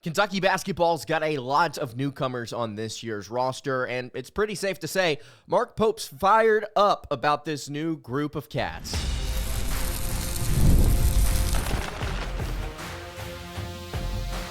Kentucky basketball's got a lot of newcomers on this year's roster, and it's pretty safe to say Mark Pope's fired up about this new group of cats.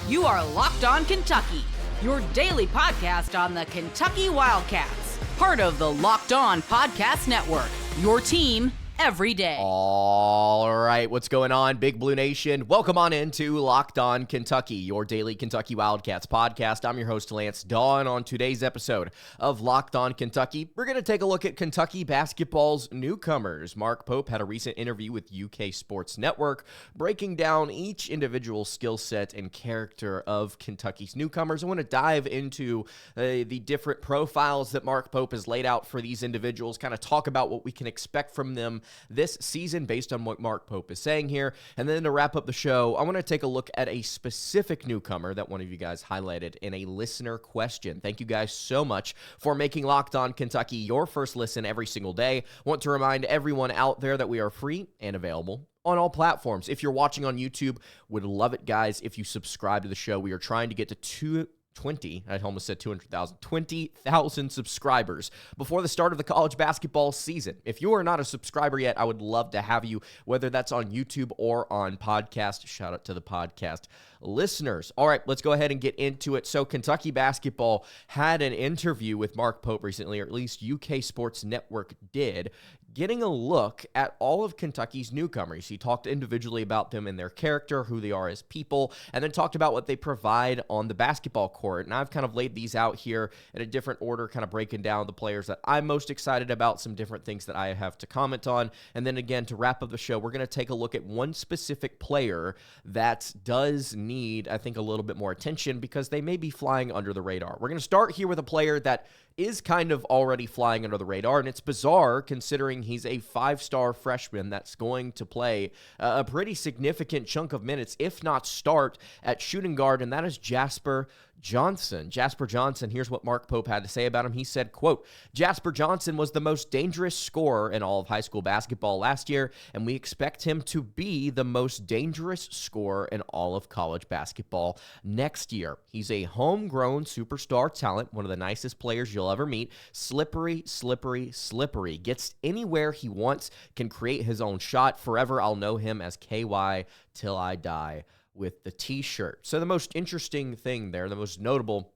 You are Locked On Kentucky, your daily podcast on the Kentucky Wildcats, part of the Locked On Podcast Network, your team every day. All right, what's going on, Big Blue Nation? Welcome on into Locked On Kentucky, your daily Kentucky Wildcats podcast. I'm your host, Lance Dawe, and on today's episode of Locked On Kentucky, we're going to take a look at Kentucky basketball's newcomers. Mark Pope had a recent interview with UK Sports Network, breaking down each individual skill set and character of Kentucky's newcomers. I want to dive into the different profiles that Mark Pope has laid out for these individuals, kind of talk about what we can expect from them this season based on what Mark Pope is saying here. And then to wrap up the show, I want to take a look at a specific newcomer that one of you guys highlighted in a listener question. Thank you guys so much for making Locked On Kentucky your first listen every single day. Want to remind everyone out there that we are free and available on all platforms. If you're watching on YouTube, would love it, guys, if you subscribe to the show. We are trying to get to 20,000 subscribers before the start of the college basketball season. If you are not a subscriber yet, I would love to have you, whether that's on YouTube or on podcast. Shout out to the podcast listeners. All right, let's go ahead and get into it. So Kentucky basketball had an interview with Mark Pope recently, or at least UK Sports Network did, getting a look at all of Kentucky's newcomers. He talked individually about them and their character, who they are as people, and then talked about what they provide on the basketball court. And I've kind of laid these out here in a different order, kind of breaking down the players that I'm most excited about, some different things that I have to comment on. And then again, to wrap up the show, we're going to take a look at one specific player that does need, I think, a little bit more attention because they may be flying under the radar. We're going to start here with a player that is kind of already flying under the radar, and it's bizarre considering he's a five-star freshman that's going to play a pretty significant chunk of minutes, if not start, at shooting guard, and that is Jasper Johnson. Jasper Johnson, here's what Mark Pope had to say about him. He said, quote, "Jasper Johnson was the most dangerous scorer in all of high school basketball last year, and we expect him to be the most dangerous scorer in all of college basketball next year. He's a homegrown superstar talent, one of the nicest players you'll ever meet. Slippery, slippery, slippery. Gets anywhere he wants, can create his own shot. Forever, I'll know him as KY till I die," with the t-shirt. So the most interesting thing there, the most notable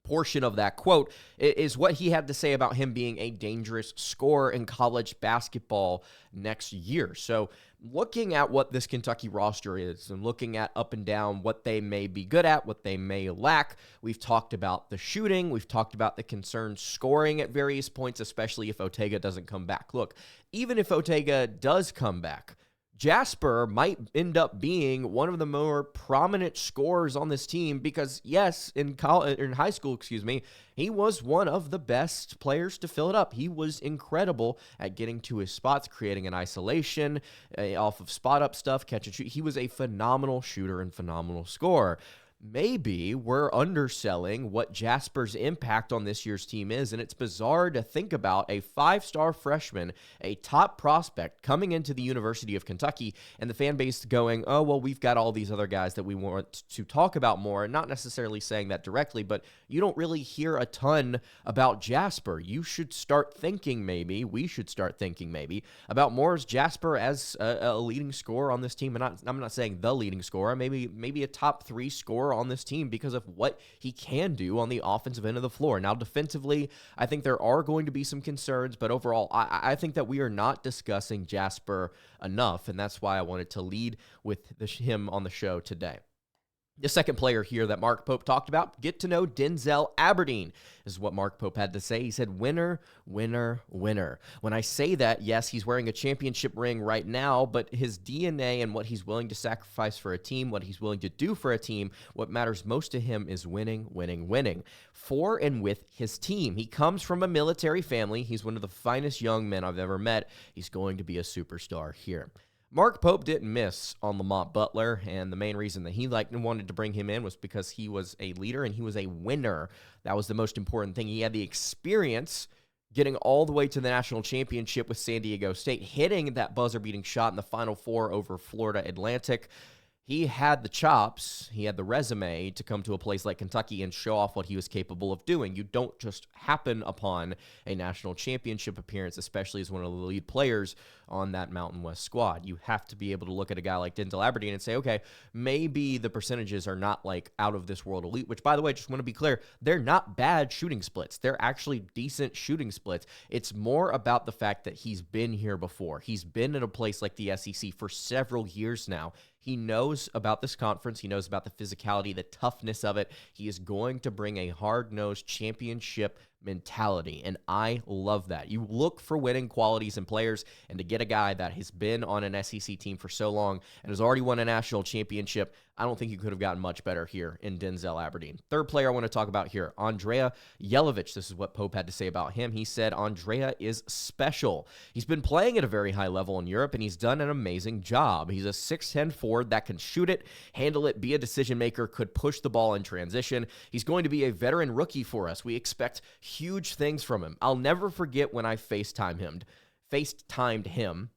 portion of that quote is what he had to say about him being a dangerous scorer in college basketball next year. So looking at what this Kentucky roster is and looking at up and down what they may be good at, what they may lack, we've talked about the shooting, we've talked about the concerned scoring at various points, especially if Otega doesn't come back. Look, even if Otega does come back, Jasper might end up being one of the more prominent scorers on this team because, yes, in high school, he was one of the best players to fill it up. He was incredible at getting to his spots, creating an isolation off of spot-up stuff, catch and shoot. He was a phenomenal shooter and phenomenal scorer. Maybe we're underselling what Jasper's impact on this year's team is, and it's bizarre to think about a five-star freshman, a top prospect, coming into the University of Kentucky, and the fan base going, oh, well, we've got all these other guys that we want to talk about more, and not necessarily saying that directly, but you don't really hear a ton about Jasper. You should start thinking we should start thinking about more as Jasper as a leading scorer on this team, and I'm not saying the leading scorer, maybe a top three scorer on this team because of what he can do on the offensive end of the floor. Now, defensively, I think there are going to be some concerns, but overall, I think that we are not discussing Jasper enough, and that's why I wanted to lead with him on the show today. The second player here that Mark Pope talked about, get to know Denzel Aberdeen, is what Mark Pope had to say. He said, winner, winner, winner. When I say that, yes, he's wearing a championship ring right now, but his DNA and what he's willing to sacrifice for a team, what he's willing to do for a team, what matters most to him is winning, winning, winning. For and with his team. He comes from a military family. He's one of the finest young men I've ever met. He's going to be a superstar here. Mark Pope didn't miss on Lamont Butler, and the main reason that he liked and wanted to bring him in was because he was a leader and he was a winner. That was the most important thing. He had the experience getting all the way to the national championship with San Diego State, hitting that buzzer-beating shot in the Final Four over Florida Atlantic. he had the chops, he had the resume to come to a place like Kentucky and show off what he was capable of doing. You don't just happen upon a national championship appearance, especially as one of the lead players on that Mountain West squad. You have to be able to look at a guy like Denzel Aberdeen and say, okay, maybe the percentages are not like out of this world elite, which, by the way, just want to be clear, they're not bad shooting splits. They're actually decent shooting splits. It's more about the fact that he's been here before. He's been in a place like the SEC for several years now. He knows about this conference. He knows about the physicality, the toughness of it. He is going to bring a hard-nosed championship mentality, and I love that. You look for winning qualities in players, and to get a guy that has been on an SEC team for so long and has already won a national championship, I don't think you could have gotten much better here in Denzel Aberdeen. Third player I want to talk about here, Andrea Yelovich. This is what Pope had to say about him. He said, Andrea is special. He's been playing at a very high level in Europe, and he's done an amazing job. He's a 6'10 forward that can shoot it, handle it, be a decision maker, could push the ball in transition. He's going to be a veteran rookie for us. We expect huge things from him. I'll never forget when I FaceTimed him,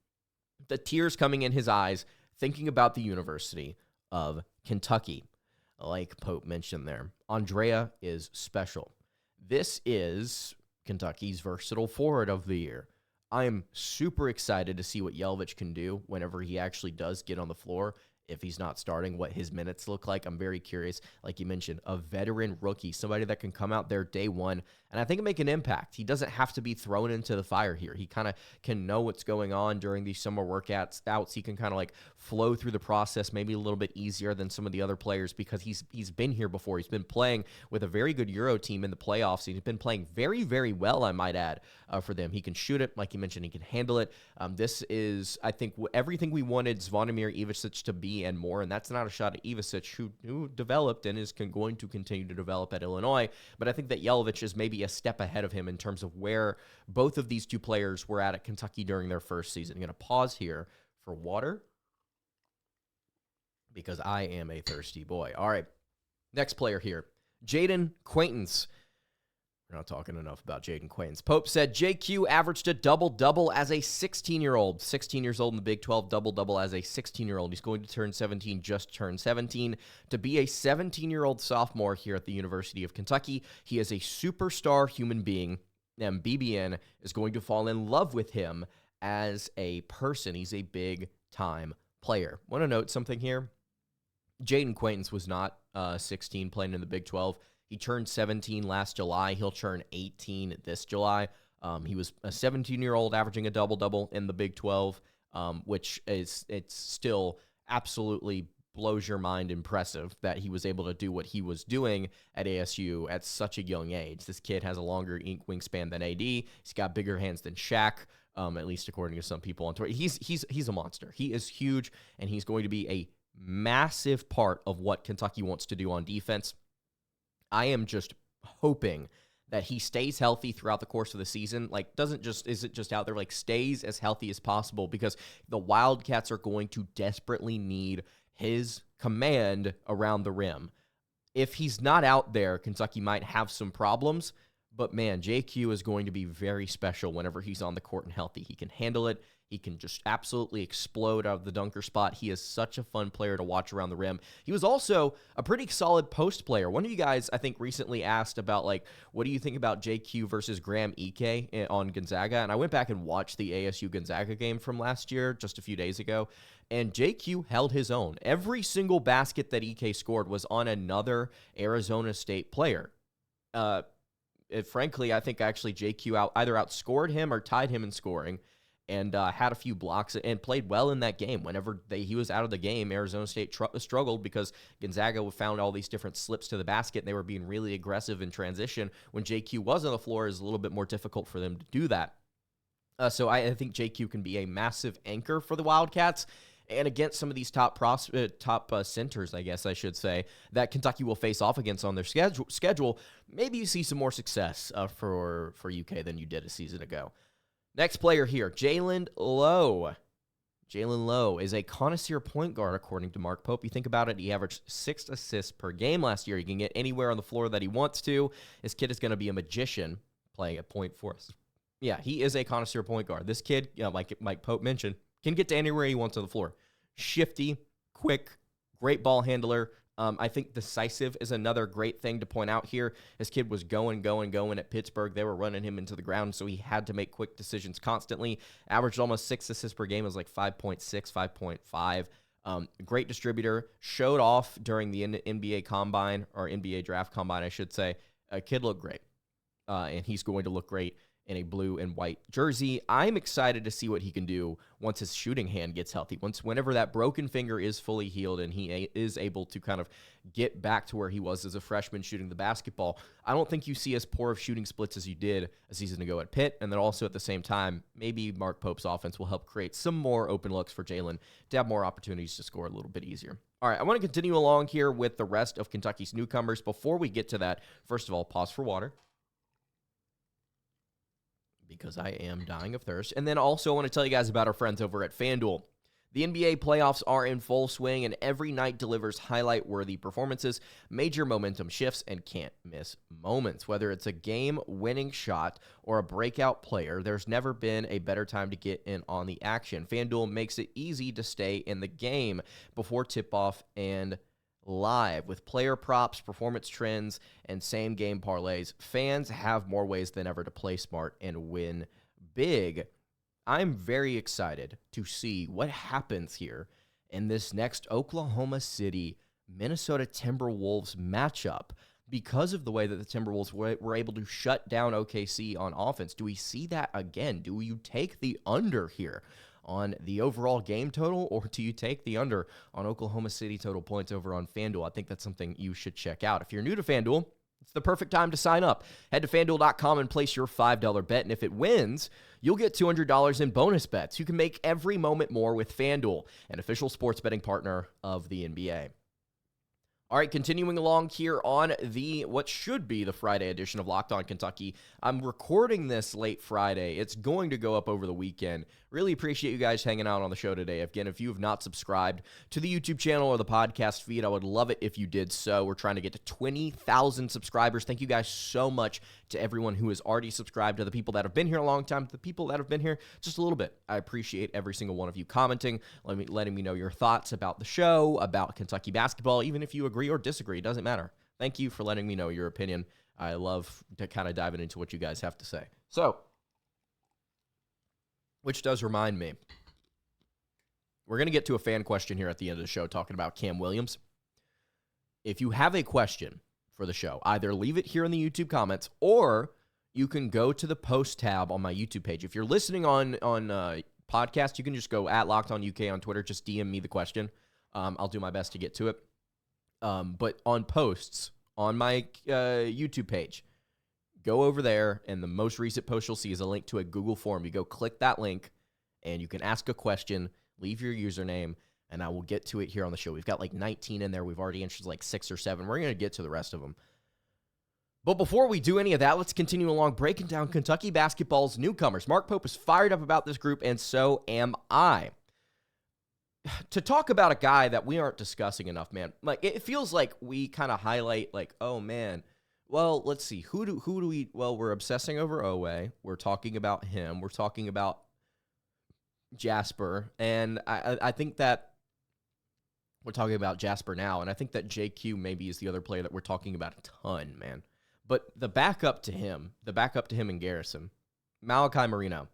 the tears coming in his eyes, thinking about the University of Kentucky. Like Pope mentioned there, Andrea is special. This is Kentucky's versatile forward of the year. I am super excited to see what Yelovich can do whenever he actually does get on the floor. If he's not starting, what his minutes look like. I'm very curious. Like you mentioned, a veteran rookie, somebody that can come out there day one, and I think make an impact. He doesn't have to be thrown into the fire here. He kind of can know what's going on during these summer workouts. He can kind of like flow through the process maybe a little bit easier than some of the other players because he's been here before. He's been playing with a very good Euro team in the playoffs. He's been playing very, very well, I might add, for them. He can shoot it. Like you mentioned, he can handle it. This is, I think, everything we wanted Zvonimir Ivicic to be and more, and that's not a shot at Ivicic, who developed and is going to continue to develop at Illinois, but I think that Yelovich is maybe a step ahead of him in terms of where both of these two players were at Kentucky during their first season. I'm going to pause here for water because I am a thirsty boy. All right, next player here, Jayden Quaintance. We're not talking enough about Jayden Quaintance. Pope said JQ averaged a double-double as a 16-year-old. 16 years old in the Big 12, double-double as a 16-year-old. He's going to turn 17, just turned 17. To be a 17-year-old sophomore here at the University of Kentucky, he is a superstar human being, and BBN is going to fall in love with him as a person. He's a big-time player. Want to note something here? Jayden Quaintance was not 16 playing in the Big 12. He turned 17 last July. He'll turn 18 this July. He was a 17-year-old averaging a double-double in the Big 12, which it's still absolutely blows your mind impressive that he was able to do what he was doing at ASU at such a young age. This kid has a longer wingspan than AD. He's got bigger hands than Shaq, at least according to some people on Twitter. He's a monster. He is huge, and he's going to be a massive part of what Kentucky wants to do on defense. I am just hoping that he stays healthy throughout the course of the season. Like, isn't just out there, like, stays as healthy as possible, because the Wildcats are going to desperately need his command around the rim. If he's not out there, Kentucky might have some problems, but man, JQ is going to be very special whenever he's on the court and healthy. He can handle it. He can just absolutely explode out of the dunker spot. He is such a fun player to watch around the rim. He was also a pretty solid post player. One of you guys, I think, recently asked about, like, what do you think about JQ versus Graham Ike on Gonzaga? And I went back and watched the ASU Gonzaga game from last year, just a few days ago, and JQ held his own. Every single basket that Ike scored was on another Arizona State player. Frankly, I think actually JQ either outscored him or tied him in scoring, and had a few blocks and played well in that game. Whenever he was out of the game, Arizona State struggled because Gonzaga found all these different slips to the basket, and they were being really aggressive in transition. When JQ was on the floor, it was a little bit more difficult for them to do that. So I think JQ can be a massive anchor for the Wildcats, and against some of these top centers, I guess I should say, that Kentucky will face off against on their schedule, maybe you see some more success for UK than you did a season ago. Next player here, Jaylen Low. Jaylen Low is a connoisseur point guard, according to Mark Pope. You think about it, he averaged 6 assists per game last year. He can get anywhere on the floor that he wants to. This kid is going to be a magician playing at point for us. Yeah, he is a connoisseur point guard. This kid, like Pope mentioned, can get to anywhere he wants on the floor. Shifty, quick, Great ball handler. I think decisive is another great thing to point out here. This kid was going at Pittsburgh. They were running him into the ground, so he had to make quick decisions constantly. Averaged almost 6 assists per game. It was like 5.6, 5.5. Great distributor. Showed off during the NBA Combine, or NBA Draft Combine, I should say. Kid looked great, and he's going to look great in a blue and white jersey. I'm excited to see what he can do once his shooting hand gets healthy. Whenever that broken finger is fully healed and he is able to kind of get back to where he was as a freshman shooting the basketball, I don't think you see as poor of shooting splits as you did a season ago at Pitt. And then also at the same time, maybe Mark Pope's offense will help create some more open looks for Jaylen to have more opportunities to score a little bit easier. All right, I want to continue along here with the rest of Kentucky's newcomers. Before we get to that, first of all, pause for water, because I am dying of thirst. And then also I want to tell you guys about our friends over at FanDuel. The NBA playoffs are in full swing, and every night delivers highlight-worthy performances, major momentum shifts, and can't-miss moments. Whether it's a game-winning shot or a breakout player, there's never been a better time to get in on the action. FanDuel makes it easy to stay in the game before tip-off and live. With player props, performance trends, and same-game parlays, fans have more ways than ever to play smart and win big. I'm very excited to see what happens here in this next Oklahoma City Minnesota Timberwolves matchup because of the way that the Timberwolves were able to shut down OKC on offense. Do we see that again? Do you take the under here on the overall game total, or do you take the under on Oklahoma City total points over on FanDuel? I think that's something you should check out. If you're new to FanDuel, it's the perfect time to sign up. Head to FanDuel.com and place your $5 bet, and if it wins, you'll get $200 in bonus bets. You can make every moment more with FanDuel, an official sports betting partner of the NBA. All right, continuing along here on what should be the Friday edition of Locked On Kentucky. I'm recording this late Friday. It's going to go up over the weekend. Really appreciate you guys hanging out on the show today. Again, if you have not subscribed to the YouTube channel or the podcast feed, I would love it if you did so. We're trying to get to 20,000 subscribers. Thank you guys so much to everyone who has already subscribed, to the people that have been here a long time, to the people that have been here just a little bit. I appreciate every single one of you commenting, letting me know your thoughts about the show, about Kentucky basketball, even if you agree or disagree. It doesn't matter. Thank you for letting me know your opinion. I love to kind of dive into what you guys have to say. So, which does remind me, we're going to get to a fan question here at the end of the show talking about Kam Williams. If you have a question for the show, either leave it here in the YouTube comments, or you can go to the post tab on my YouTube page. If you're listening on podcast, you can just go at Locked On UK on Twitter. Just DM me the question. I'll do my best to get to it. But on posts on my YouTube page, go over there, and the most recent post you'll see is a link to a Google form. You go click that link, and you can ask a question, leave your username, and I will get to it here on the show. We've got like 19 in there. We've already answered like 6 or 7. We're going to get to the rest of them. But before we do any of that, let's continue along breaking down Kentucky basketball's newcomers. Mark Pope is fired up about this group, and so am I. To talk about a guy that we aren't discussing enough, man, like it feels like we kind of highlight, like, oh man, well, let's see, who do we? Well, we're obsessing over Owe. We're talking about him. We're talking about Jasper, and I think that we're talking about Jasper now, and I think that JQ maybe is the other player that we're talking about a ton, man. But the backup to him in Garrison, Malachi Marino.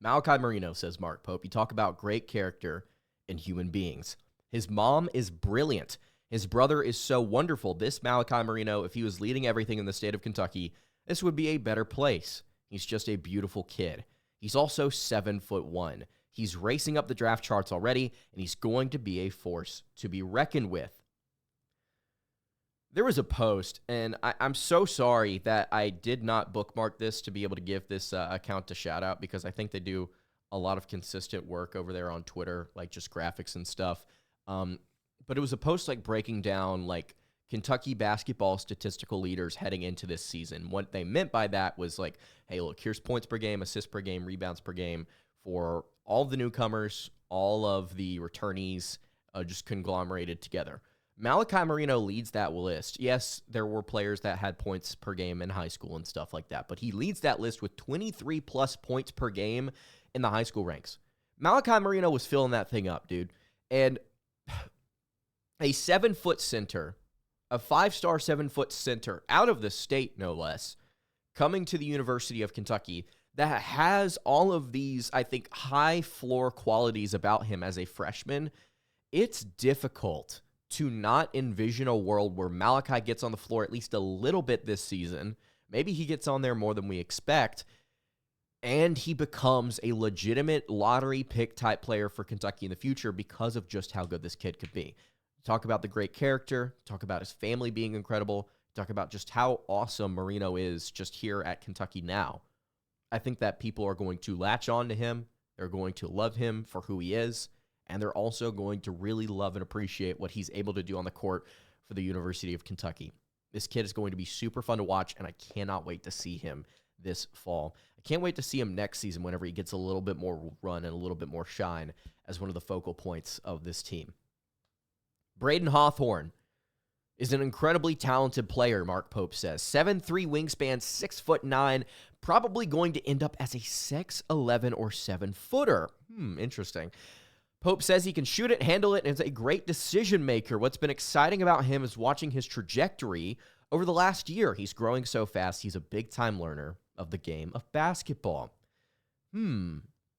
Malachi Marino, says Mark Pope. You talk about great character and human beings. His mom is brilliant. His brother is so wonderful. This Malachi Marino, if he was leading everything in the state of Kentucky, this would be a better place. He's just a beautiful kid. He's also 7'1". He's racing up the draft charts already, and he's going to be a force to be reckoned with. There was a post, and I'm so sorry that I did not bookmark this to be able to give this account a shout out, because I think they do a lot of consistent work over there on Twitter, like just graphics and stuff. But it was a post like breaking down like Kentucky basketball statistical leaders heading into this season. What they meant by that was like, hey, look, here's points per game, assists per game, rebounds per game for all the newcomers, all of the returnees, just conglomerated together. Malachi Marino leads that list. Yes, there were players that had points per game in high school and stuff like that, but he leads that list with 23-plus points per game in the high school ranks. Malachi Marino was filling that thing up, dude. And A 7-foot center, a 5-star 7-foot center out of the state, no less, coming to the University of Kentucky that has all of these, I think, high floor qualities about him as a freshman. It's difficult to not envision a world where Malachi gets on the floor at least a little bit this season. Maybe he gets on there more than we expect, and he becomes a legitimate lottery pick type player for Kentucky in the future because of just how good this kid could be. Talk about the great character, talk about his family being incredible, talk about just how awesome Marino is just here at Kentucky now. I think that people are going to latch on to him, they're going to love him for who he is, and they're also going to really love and appreciate what he's able to do on the court for the University of Kentucky. This kid is going to be super fun to watch, and I cannot wait to see him this fall. I can't wait to see him next season whenever he gets a little bit more run and a little bit more shine as one of the focal points of this team. Braden Hawthorne is an incredibly talented player, Mark Pope says. 7'3" wingspan, 6'9", probably going to end up as a 6'11" or 7-footer. Interesting. Pope says he can shoot it, handle it, and is a great decision maker. What's been exciting about him is watching his trajectory over the last year. He's growing so fast. He's a big-time learner of the game of basketball.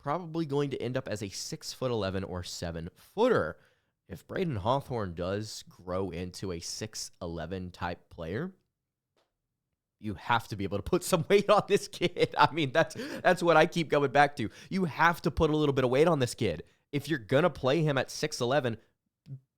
Probably going to end up as a 6'11" or 7-footer. If Braden Hawthorne does grow into a 6'11" type player, you have to be able to put some weight on this kid. I mean, that's what I keep going back to. You have to put a little bit of weight on this kid. If you're going to play him at 6'11",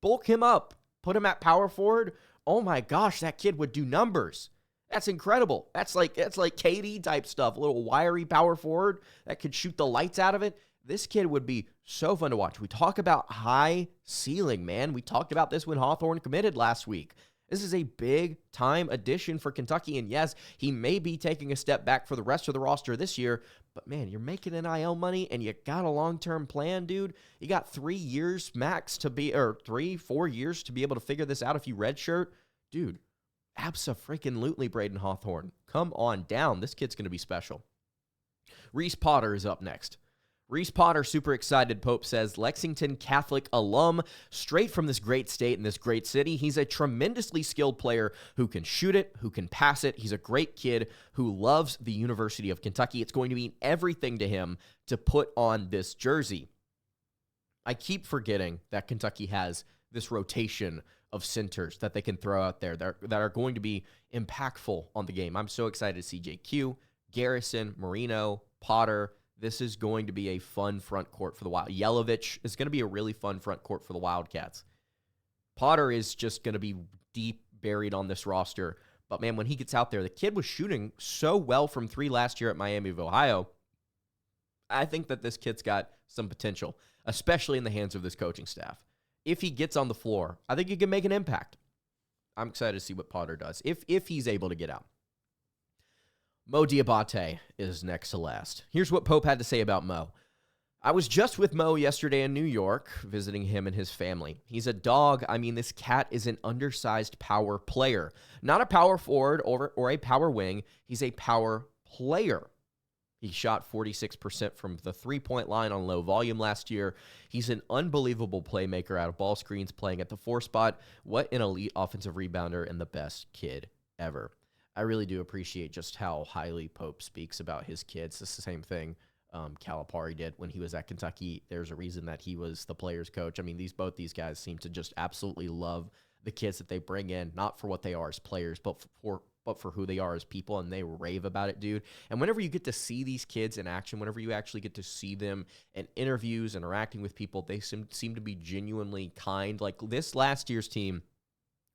bulk him up. Put him at power forward. Oh my gosh, that kid would do numbers. That's incredible. That's like KD type stuff, a little wiry power forward that could shoot the lights out of it. This kid would be so fun to watch. We talk about high ceiling, man. We talked about this when Hawthorne committed last week. This is a big-time addition for Kentucky, and yes, he may be taking a step back for the rest of the roster this year, but man, you're making NIL money, and you got a long-term plan, dude. You got 3 years max to be, or 3-4 years to be able to figure this out if you redshirt. Dude, abso-freaking-lutely, Braden Hawthorne. Come on down. This kid's going to be special. Reese Potter is up next. Reese Potter, super excited, Pope says. Lexington Catholic alum, straight from this great state and this great city. He's a tremendously skilled player who can shoot it, who can pass it. He's a great kid who loves the University of Kentucky. It's going to mean everything to him to put on this jersey. I keep forgetting that Kentucky has this rotation of centers that they can throw out there that are going to be impactful on the game. I'm so excited to see JQ, Garrison, Marino, Potter. This is going to be a fun front court for the Wild. Yelovich is going to be a really fun front court for the Wildcats. Potter is just going to be deep buried on this roster. But, man, when he gets out there, the kid was shooting so well from 3 last year at Miami of Ohio. I think that this kid's got some potential, especially in the hands of this coaching staff. If he gets on the floor, I think he can make an impact. I'm excited to see what Potter does, if he's able to get out. Mo Diabate is next to last. Here's what Pope had to say about Mo. I was just with Mo yesterday in New York, visiting him and his family. He's a dog. I mean, this cat is an undersized power player. Not a power forward or a power wing. He's a power player. He shot 46% from the three-point line on low volume last year. He's an unbelievable playmaker out of ball screens, playing at the 4 spot. What an elite offensive rebounder and the best kid ever. I really do appreciate just how highly Pope speaks about his kids. It's the same thing Calipari did when he was at Kentucky. There's a reason that he was the players' coach. I mean, both these guys seem to just absolutely love the kids that they bring in, not for what they are as players, but for who they are as people, and they rave about it, dude. And whenever you get to see these kids in action, whenever you actually get to see them in interviews, interacting with people, they seem to be genuinely kind. Like this last year's team,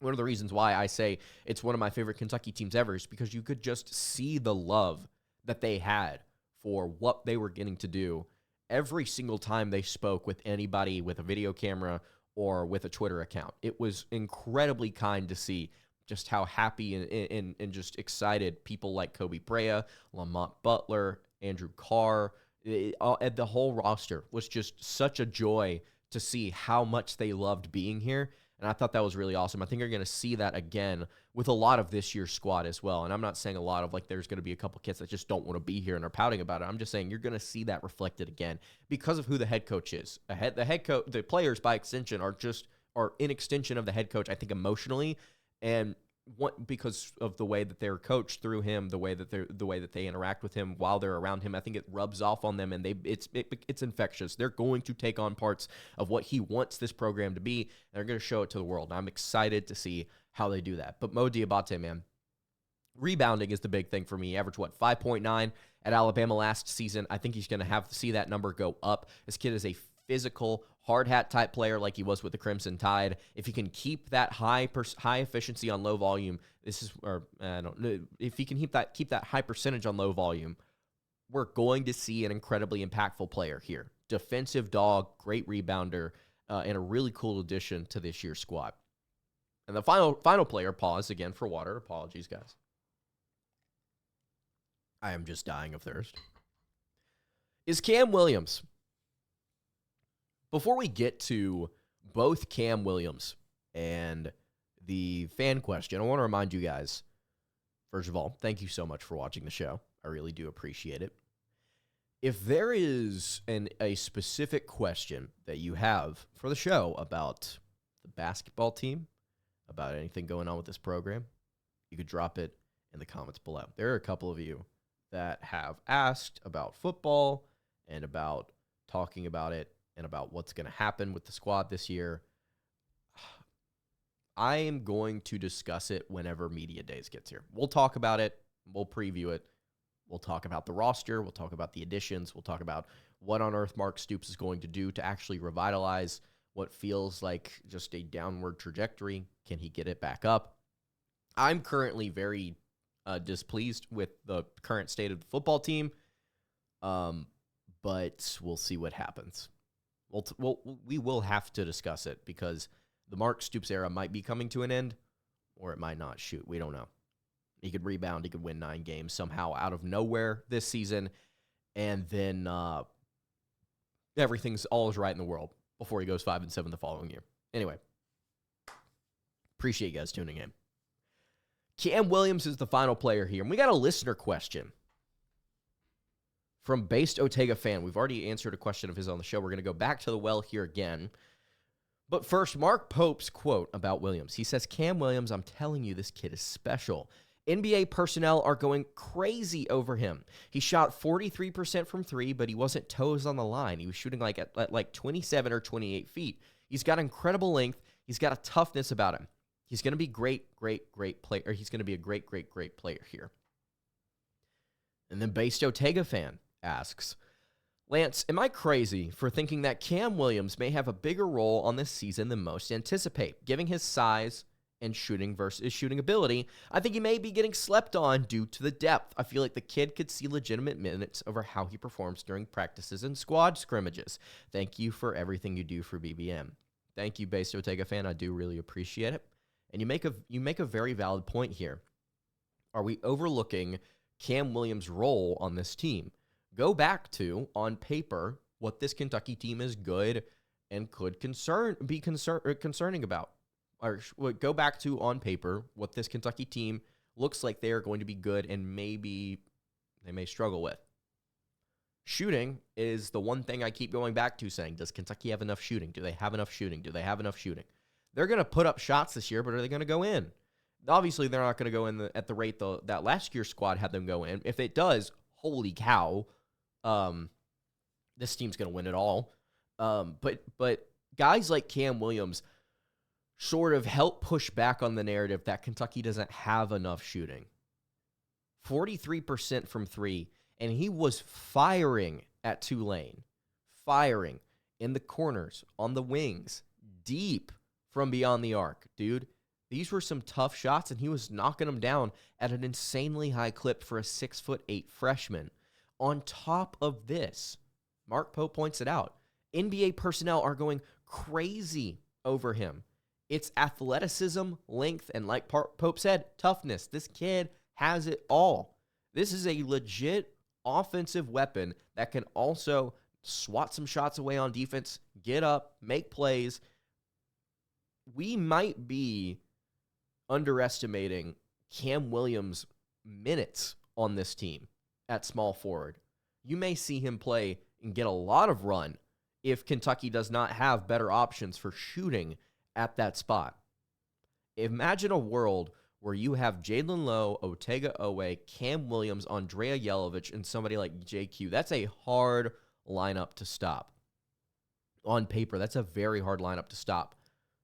one of the reasons why I say it's one of my favorite Kentucky teams ever is because you could just see the love that they had for what they were getting to do every single time they spoke with anybody with a video camera or with a Twitter account. It was incredibly kind to see just how happy and just excited people like Kobe Brea, Lamont Butler, Andrew Carr, the whole roster was just such a joy to see how much they loved being here. And I thought that was really awesome. I think you're going to see that again with a lot of this year's squad as well. And I'm not saying a lot of, like, there's going to be a couple kids that just don't want to be here and are pouting about it. I'm just saying you're going to see that reflected again because of who the head coach is. The head coach, the players by extension are just are an extension of the head coach, I think, emotionally, and because of the way that they're coached through him, the way that they interact with him while they're around him. I think it rubs off on them, and it's infectious. They're going to take on parts of what he wants this program to be, and they're going to show it to the world. And I'm excited to see how they do that. But Mo Diabate, man, rebounding is the big thing for me. He averaged, 5.9 at Alabama last season. I think he's going to have to see that number go up. This kid is a physical, hard hat type player like he was with the Crimson Tide. If he can keep that high efficiency on low volume, if he can keep that high percentage on low volume, we're going to see an incredibly impactful player here. Defensive dog, great rebounder, and a really cool addition to this year's squad. And the final player, pause again for water. Apologies, guys. I am just dying of thirst. Is Kam Williams. Before we get to both Kam Williams and the fan question, I want to remind you guys, first of all, thank you so much for watching the show. I really do appreciate it. If there is a specific question that you have for the show about the basketball team, about anything going on with this program, you could drop it in the comments below. There are a couple of you that have asked about football and about talking about it and about what's going to happen with the squad this year. I am going to discuss it whenever Media Days gets here. We'll talk about it. We'll preview it. We'll talk about the roster. We'll talk about the additions. We'll talk about what on earth Mark Stoops is going to do to actually revitalize what feels like just a downward trajectory. Can he get it back up? I'm currently very displeased with the current state of the football team, but we'll see what happens. We will have to discuss it because the Mark Stoops era might be coming to an end, or it might not. Shoot, we don't know. He could rebound. He could win 9 games somehow out of nowhere this season, and then everything's all is right in the world before he goes 5-7 the following year. Anyway, appreciate you guys tuning in. Kam Williams is the final player here, and we got a listener question from Based Otega Fan. We've already answered a question of his on the show. We're going to go back to the well here again. But first, Mark Pope's quote about Williams. He says, Kam Williams, I'm telling you, this kid is special. NBA personnel are going crazy over him. He shot 43% from 3, but he wasn't toes on the line. He was shooting at 27 or 28 feet. He's got incredible length. He's got a toughness about him. He's going to be great player. He's going to be a great player here. And then Based Otega Fan asks, Lance, am I crazy for thinking that Kam Williams may have a bigger role on this season than most anticipate? Given his size and shooting versus shooting ability, I think he may be getting slept on due to the depth. I feel like the kid could see legitimate minutes over how he performs during practices and squad scrimmages. Thank you for everything you do for BBM. Thank you, Based Otega Fan. I do really appreciate it. And you make a very valid point here. Are we overlooking Kam Williams' role on this team? Go back to, on paper, what this Kentucky team is good and could be concerning about. Or go back to, on paper, what this Kentucky team looks like they are going to be good and maybe they may struggle with. Shooting is the one thing I keep going back to saying, does Kentucky have enough shooting? Do they have enough shooting? Do they have enough shooting? They're going to put up shots this year, but are they going to go in? Obviously, they're not going to go in at the rate that last year's squad had them go in. If it does, holy cow, this team's going to win it all. But guys like Kam Williams sort of help push back on the narrative that Kentucky doesn't have enough shooting. 43% from 3, and he was firing at Tulane, firing in the corners, on the wings, deep from beyond the arc. Dude, these were some tough shots, and he was knocking them down at an insanely high clip for a 6'8" freshman. On top of this, Mark Pope points it out, NBA personnel are going crazy over him. It's athleticism, length, and like Pope said, toughness. This kid has it all. This is a legit offensive weapon that can also swat some shots away on defense, get up, make plays. We might be underestimating Kam Williams' minutes on this team at small forward. You may see him play and get a lot of run if Kentucky does not have better options for shooting at that spot. Imagine a world where you have Jaylen Low, Otega Owe, Kam Williams, Andrea Yelovich, and somebody like JQ. That's a hard lineup to stop. On paper, that's a very hard lineup to stop.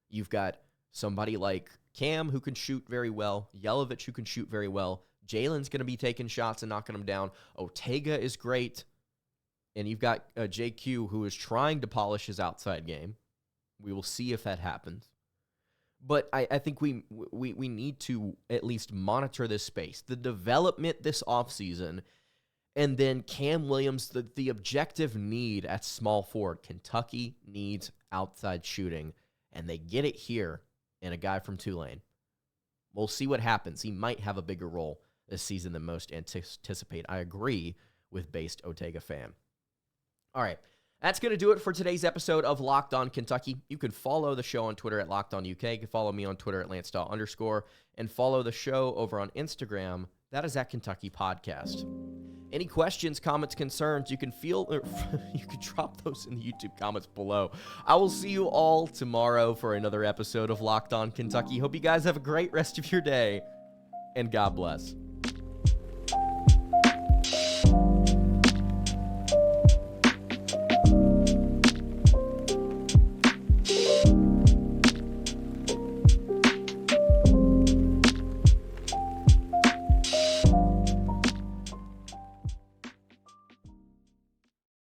You've got somebody like Kam who can shoot very well, Yelovich who can shoot very well. Jalen's going to be taking shots and knocking them down. Otega is great. And you've got JQ who is trying to polish his outside game. We will see if that happens. But I think we need to at least monitor this space, the development this offseason, and then Kam Williams, the objective need at small forward. Kentucky needs outside shooting, and they get it here in a guy from Tulane. We'll see what happens. He might have a bigger role this season than most anticipate. I agree with Based Otega fan. All right. That's going to do it for today's episode of Locked On Kentucky. You can follow the show on Twitter at Locked On UK. You can follow me on Twitter at @LanceDawe_, and follow the show over on Instagram. That is at Kentucky Podcast. Any questions, comments, concerns, you can drop those in the YouTube comments below. I will see you all tomorrow for another episode of Locked On Kentucky. Hope you guys have a great rest of your day, and God bless.